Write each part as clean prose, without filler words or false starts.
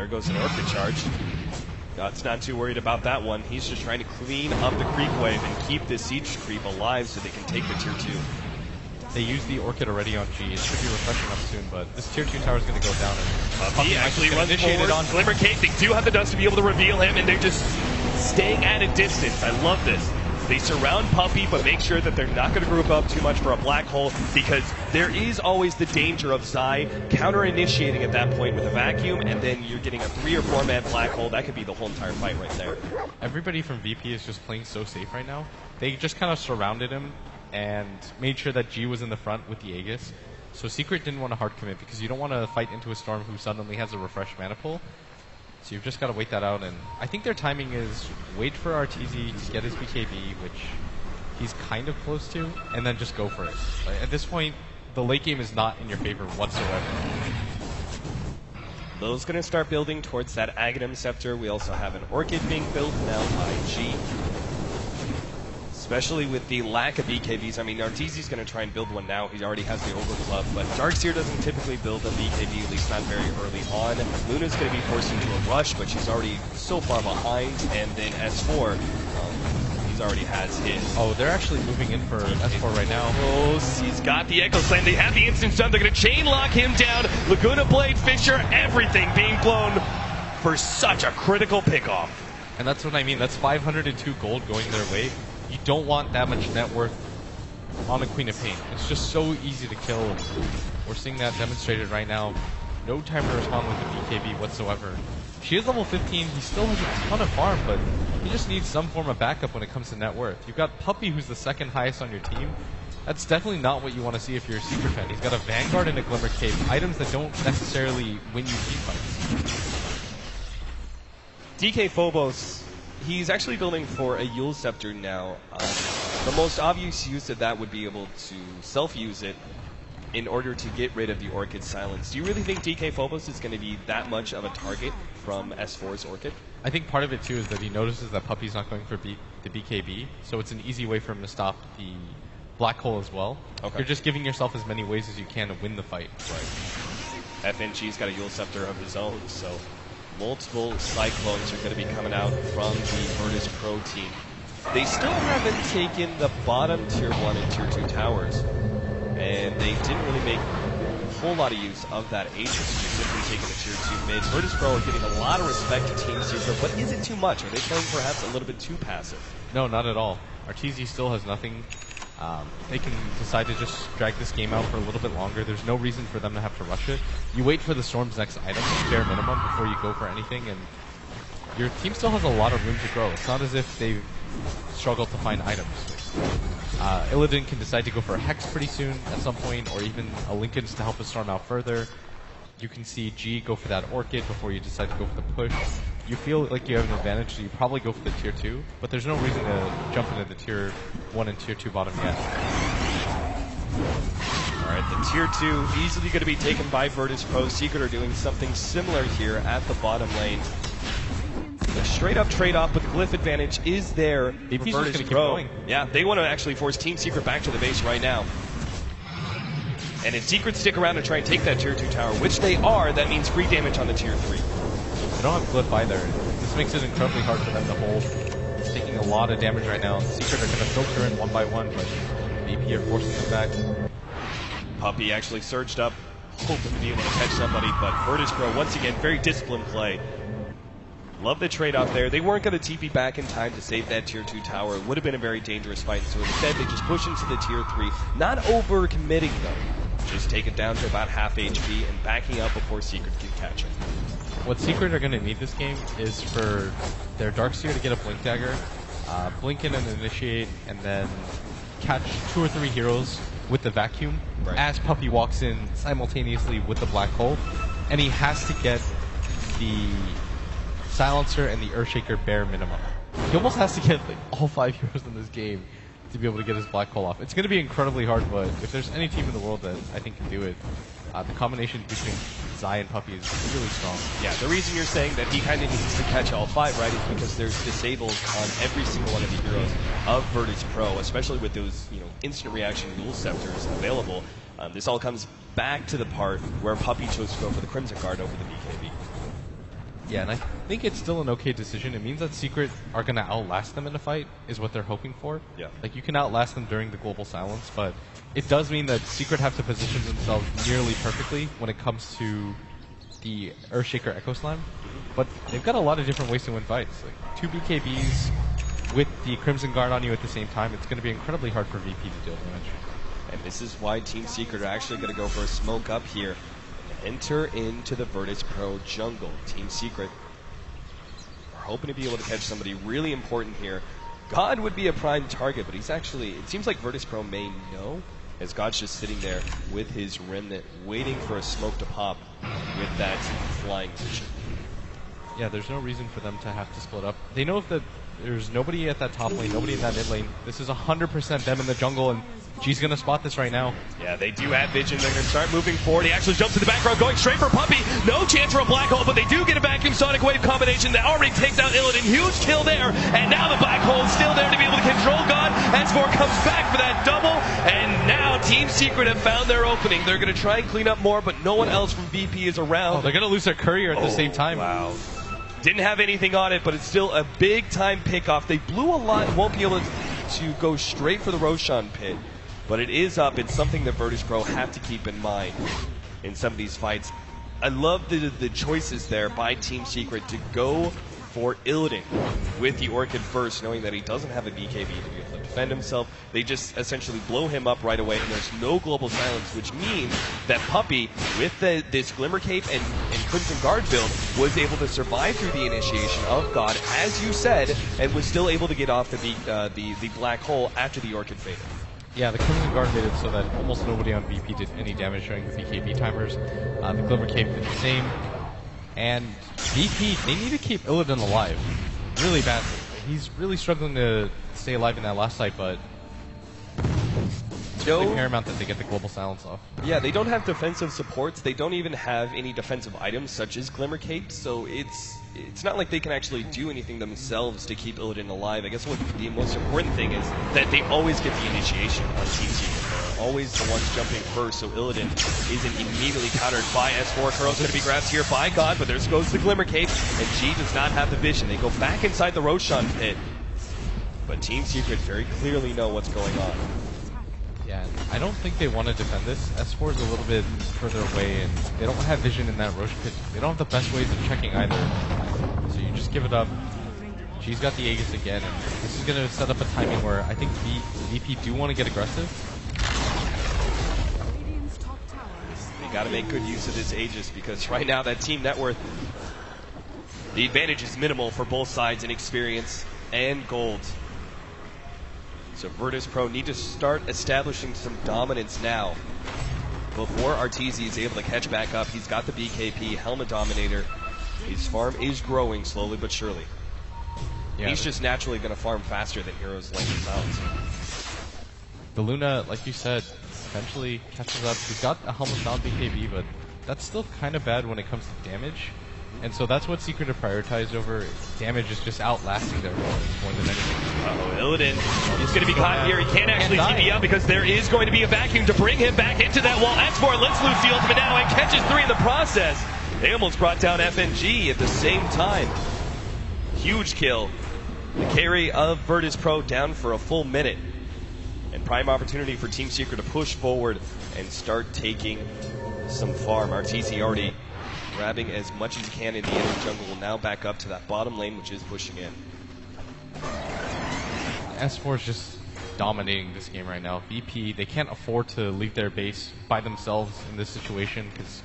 there goes an Orchid charge. God's not too worried about that one. He's just trying to clean up the creep wave and keep this siege creep alive so they can take the tier 2. They used the Orchid already on G. It should be refreshing up soon, but this tier 2 tower is going to go down. And he actually runs forward on Glimmer Cape. They do have the dust to be able to reveal him, and they're just staying at a distance. I love this. They surround Puppey, but make sure that they're not going to group up too much for a black hole, because there is always the danger of Zai counter-initiating at that point with a vacuum, and then you're getting a 3 or 4 man black hole. That could be the whole entire fight right there. Everybody from VP is just playing so safe right now. They just kind of surrounded him and made sure that G was in the front with the Aegis. So Secret didn't want to hard commit, because you don't want to fight into a Storm who suddenly has a refresh mana pool. So you've just got to wait that out, and I think their timing is wait for RTZ to get his BKB, which he's kind of close to, and then just go for it. At this point, the late game is not in your favor whatsoever. Lil's going to start building towards that Aghanim Scepter. We also have an Orchid being built now by G. Especially with the lack of BKBs. I mean, Arteezy's going to try and build one now. He already has the Overclub, but Darkseer doesn't typically build a BKB, at least not very early on. Luna's going to be forced into a rush, but she's already so far behind. And then S4, he's already has his. Oh, they're actually moving in for S4 right now. Oh, he's got the Echo Slam. They have the instance done. They're going to chain lock him down. Laguna Blade, Fisher, everything being blown for such a critical pickoff. And that's what I mean. That's 502 gold going their way. You don't want that much net worth on a Queen of Pain. It's just so easy to kill. We're seeing that demonstrated right now. No time to respond with the BKB whatsoever. She is level 15. He still has a ton of farm, but he just needs some form of backup when it comes to net worth. You've got Puppey, who's the second highest on your team. That's definitely not what you want to see if you're a Secret fan. He's got a Vanguard and a Glimmer Cape, items that don't necessarily win you team fights. DK Phobos, he's actually building for a Yule Scepter now. The most obvious use of that would be able to self-use it in order to get rid of the Orchid Silence. Do you really think DK Phobos is going to be that much of a target from S4's Orchid? I think part of it too is that he notices that Puppey's not going for the BKB, so it's an easy way for him to stop the black hole as well. Okay. You're just giving yourself as many ways as you can to win the fight. Right. FNG's got a Yule Scepter of his own, so multiple Cyclones are going to be coming out from the Virtus Pro team. They still haven't taken the bottom tier 1 and tier 2 towers, and they didn't really make a whole lot of use of that Aegis, specifically taking the tier 2 mid. Virtus Pro are getting a lot of respect to Team Secret, but is it too much? Are they playing perhaps a little bit too passive? No, not at all. Arteezy still has nothing. They can decide to just drag this game out for a little bit longer. There's no reason for them to have to rush it. You wait for the Storm's next item, bare minimum, before you go for anything, and your team still has a lot of room to grow. It's not as if they've struggled to find items. Illidan can decide to go for a Hex pretty soon at some point, or even a Linken's to help us Storm out further. You can see G go for that Orchid before you decide to go for the push. You feel like you have an advantage, so you probably go for the tier 2, but there's no reason to jump into the tier 1 and tier 2 bottom yet. Alright, the tier 2 easily going to be taken by Virtus Pro. Secret are doing something similar here at the bottom lane. The straight up trade-off with Glyph advantage is there for Virtus Pro. Yeah, they want to actually force Team Secret back to the base right now. And if Secret stick around and try and take that tier 2 tower, which they are, that means free damage on the tier 3. They don't have Glyph either. This makes it incredibly hard for them to hold. It's taking a lot of damage right now. Secret are going to filter in one by one, but VP are forcing them back. Puppey actually surged up, hoping to be able to catch somebody, but Virtus Pro, once again, very disciplined play. Love the trade-off there. They weren't going to TP back in time to save that tier 2 tower. It would have been a very dangerous fight, so instead they just push into the tier 3, not over-committing though. Just take it down to about half HP and backing up before Secret can catch it. What Secret are going to need this game is for their Darkseer to get a Blink Dagger, blink in and initiate, and then catch 2 or 3 heroes with the vacuum as Puppey walks in simultaneously with the black hole, and he has to get the Silencer and the Earthshaker bare minimum. He almost has to get like all 5 heroes in this game to be able to get his black hole off. It's going to be incredibly hard, but if there's any team in the world that I think can do it, the combination between Zai and Puppey is really strong. Yeah, the reason you're saying that he kind of needs to catch all 5, right, is because there's disables on every single one of the heroes of Virtus Pro, especially with those, instant reaction dual scepters available. This all comes back to the part where Puppey chose to go for the Crimson Guard over the BKB. Yeah, and I think it's still an okay decision. It means that Secret are going to outlast them in a fight, is what they're hoping for. Yeah. Like, you can outlast them during the global silence, but it does mean that Secret have to position themselves nearly perfectly when it comes to the Earthshaker Echo Slime. But they've got a lot of different ways to win fights. Like, 2 BKBs with the Crimson Guard on you at the same time, it's going to be incredibly hard for VP to deal damage. And this is why Team Secret are actually going to go for a smoke up here. Enter into the Virtus Pro jungle. Team Secret are hoping to be able to catch somebody really important here. God would be a prime target, but he's actually, it seems like Virtus Pro may know, as God's just sitting there with his Remnant, waiting for a smoke to pop with that flying vision. Yeah, there's no reason for them to have to split up. They know that there's nobody at that top lane, nobody in that mid lane. This is 100% them in the jungle, and G's going to spot this right now. Yeah, they do have vision. They're going to start moving forward. He actually jumps to the background, going straight for Puppey. No chance for a black hole, but they do get a vacuum sonic wave combination that already takes out Illidan. Huge kill there, and now the black hole is still there to be able to control God. S4 comes back for that double, and now Team Secret have found their opening. They're going to try and clean up more, but no one else from VP is around. Oh, they're going to lose their courier at the same time. Wow. Didn't have anything on it, but it's still a big-time pick-off. They blew a lot and won't be able to go straight for the Roshan pit. But it is up. It's something that Virtus Pro have to keep in mind in some of these fights. I love the choices there by Team Secret to go for Illidan with the Orchid first, knowing that he doesn't have a BKB to be able to defend himself. They just essentially blow him up right away, and there's no global silence, which means that Puppey, with this Glimmer Cape and Crimson Guard build, was able to survive through the initiation of God, as you said, and was still able to get off the black hole after the Orchid faded. Yeah, the Crimson Guard made it so that almost nobody on VP did any damage during the BKB timers. The Glimmer Cape did the same. And VP, they need to keep Illidan alive really badly. He's really struggling to stay alive in that last fight, but it's really paramount that they get the global silence off. Yeah, they don't have defensive supports. They don't even have any defensive items such as Glimmer Cape, so it's not like they can actually do anything themselves to keep Illidan alive. I guess what the most important thing is that they always get the initiation on Team Secret. They're always the ones jumping first, so Illidan isn't immediately countered by S4. Curl's going to be grabbed here by God, but there goes the Glimmer Cape, and G does not have the vision. They go back inside the Roshan pit, but Team Secret very clearly know what's going on. Yeah, I don't think they want to defend this. S4 is a little bit further away, and they don't have vision in that Rosh pit. They don't have the best ways of checking either. So you just give it up. She's got the Aegis again, and this is going to set up a timing where I think VP do want to get aggressive. They got to make good use of this Aegis, because right now that team net worth, the advantage is minimal for both sides in experience and gold. So Virtus Pro need to start establishing some dominance now before Arteezy is able to catch back up. He's got the BKP, Helmet Dominator. His farm is growing slowly but surely. Yeah, he's just naturally going to farm faster than heroes like himself. The Luna, like you said, eventually catches up. He's got a Helmet Down BKB, but that's still kind of bad when it comes to damage. And so that's what Secret have prioritized over. Damage is just outlasting their opponents more than anything. Illidan is going to be caught here. He can't actually TP up because there is going to be a vacuum to bring him back into that wall. S4 lets loose the ultimate now and catches 3 in the process. They almost brought down FNG at the same time. Huge kill. The carry of Virtus Pro down for a full minute. And prime opportunity for Team Secret to push forward and start taking some farm. Arteezy already grabbing as much as he can in the inner jungle. Will now back up to that bottom lane, which is pushing in. S4 is just dominating this game right now. VP, they can't afford to leave their base by themselves in this situation, because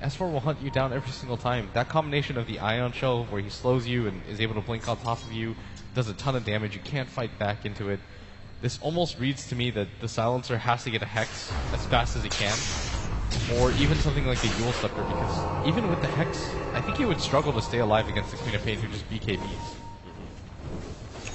S4 will hunt you down every single time. That combination of the Ion Shell, where he slows you and is able to blink on top of you, does a ton of damage. You can't fight back into it. This almost reads to me that the Silencer has to get a Hex as fast as he can, or even something like the Yule Scepter, because even with the Hex, I think he would struggle to stay alive against the Queen of Pain, who just BKBs.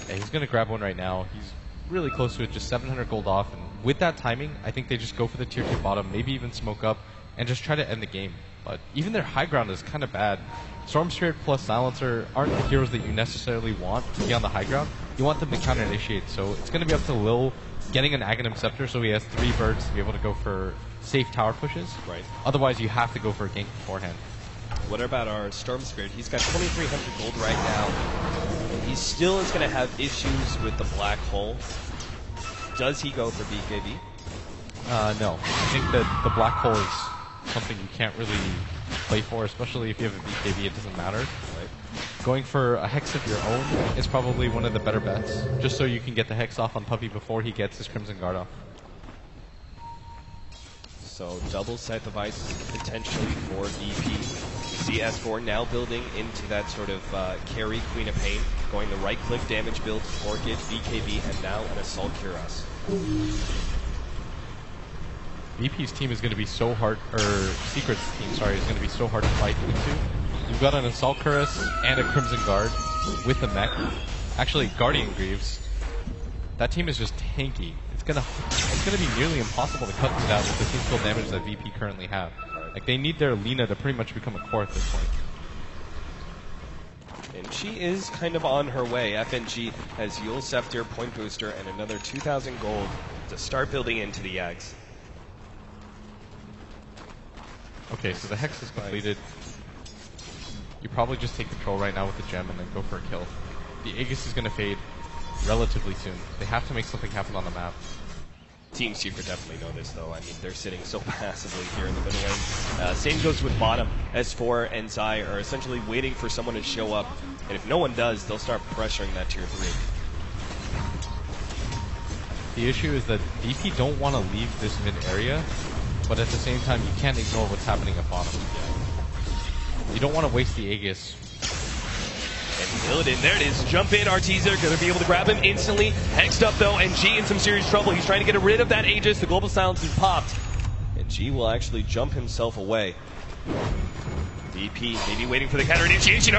Yeah, he's going to grab one right now. He's really close to it, just 700 gold off, and with that timing, I think they just go for the tier 2 bottom, maybe even smoke up, and just try to end the game. But even their high ground is kind of bad. Storm Spirit plus Silencer aren't the heroes that you necessarily want to be on the high ground. You want them to counter-initiate, so it's going to be up to Lil getting an Aghanim Scepter, so he has 3 birds to be able to go for safe tower pushes. Right. Otherwise, you have to go for a gank beforehand. What about our Storm Spirit? He's got 2,300 gold right now. And he still is going to have issues with the Black Hole. Does he go for BKB? No. I think that the Black Hole is something you can't really play for, especially if you have a BKB, it doesn't matter. Right. Going for a Hex of your own is probably one of the better bets, just so you can get the Hex off on Puppy before he gets his Crimson Guard off. So double Scythe of Ice potentially for VP. We see S4 now building into that sort of carry Queen of Pain, going the right-click damage build, Orchid, BKB, and now an Assault Cuirass. VP's team is going to be so hard, or Secret's team, sorry, is going to be so hard to fight into. You've got an Assault Cuirass and a Crimson Guard with a mech. Actually, Guardian Greaves. That team is just tanky. It's gonna be nearly impossible to cut through that with the team skill damage that VP currently have. Like, they need their Lina to pretty much become a core at this point. And she is kind of on her way. FNG has Yule Scepter, Point Booster, and another 2,000 gold to start building into the Yags. Okay, so the Hex is completed. You probably just take control right now with the gem and then go for a kill. The Aegis is going to fade relatively soon. They have to make something happen on the map. Team Secret definitely know this, though. I mean, they're sitting so passively here in the middle lane. Same goes with bottom. S4 and Zai are essentially waiting for someone to show up. And if no one does, they'll start pressuring that tier 3. The issue is that VP don't want to leave this mid area, but at the same time, you can't ignore what's happening at bottom. You don't want to waste the Aegis. And Illidan, there it is. Jump in, Arteezer, going to be able to grab him instantly. Hexed up, though, and G in some serious trouble. He's trying to get rid of that Aegis. The Global Silence is popped. And G will actually jump himself away. VP maybe waiting for the counter initiation.